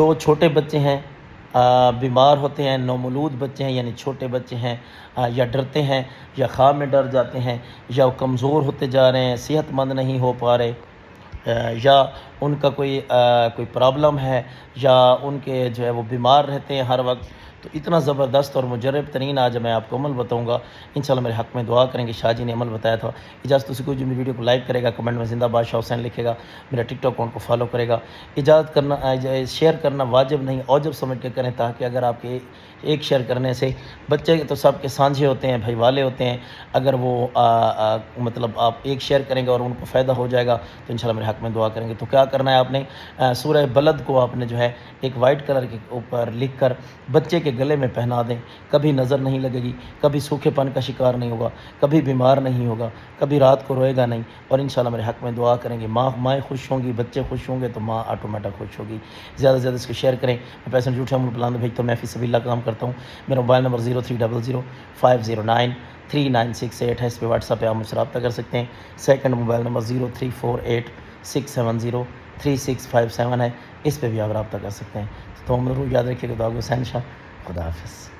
جو چھوٹے بچے ہیں بیمار ہوتے ہیں، نومولود بچے ہیں یعنی چھوٹے بچے ہیں، یا ڈرتے ہیں یا خواب میں ڈر جاتے ہیں، یا وہ کمزور ہوتے جا رہے ہیں، صحت مند نہیں ہو پا رہے، یا ان کا کوئی پرابلم ہے، یا ان کے جو ہے وہ بیمار رہتے ہیں ہر وقت، تو اتنا زبردست اور مجرب ترین آج میں آپ کو عمل بتاؤں گا. انشاءاللہ میرے حق میں دعا کریں گے. شاہ جی نے عمل بتایا تھا. اجازت سے کوئی جو میری ویڈیو کو لائک کرے گا، کمنٹ میں زندہ باد شاہ حسین لکھے گا، میرا ٹک ٹاک اکاؤنٹ کو فالو کرے گا. اجازت کرنا شیئر کرنا واجب نہیں، اوجب سمجھ کے کریں، تاکہ اگر آپ کے ایک شیئر کرنے سے، بچے تو سب کے سانجھے ہوتے ہیں، بھائی والے ہوتے ہیں، اگر وہ مطلب آپ ایک شیئر کریں گے اور ان کو فائدہ ہو جائے گا تو انشاءاللہ میرے حق میں دعا کریں گے. تو کیا کرنا ہے آپ نے، سورہ بلد کو آپ نے جو ہے ایک وائٹ کلر کے اوپر لکھ کر بچے کے گلے میں پہنا دیں. کبھی نظر نہیں لگے گی، کبھی سوکھے پن کا شکار نہیں ہوگا، کبھی بیمار نہیں ہوگا، کبھی رات کو روئے گا نہیں، اور انشاءاللہ میرے حق میں دعا کریں گے. مائیں خوش ہوں گی، بچے خوش ہوں گے تو ماں آٹومیٹک خوش ہوگی. زیادہ سے زیادہ اس کو شیئر کریں. میں پیسے جھوٹے ہم پلان بھیجتا ہوں، میں فی سبیل اللہ کام کرتا ہوں. میرا موبائل نمبر 0300509396 ہے. اس پہ واٹس ایپ پہ آپ مجھ سے رابطہ کر سکتے ہیں. سیکنڈ موبائل نمبر 0348670367 ہے. اس پہ بھی آپ رابطہ کر سکتے ہیں. تو ہم ضرور یاد رکھیے گا. حسین شاہ. خدا حافظ.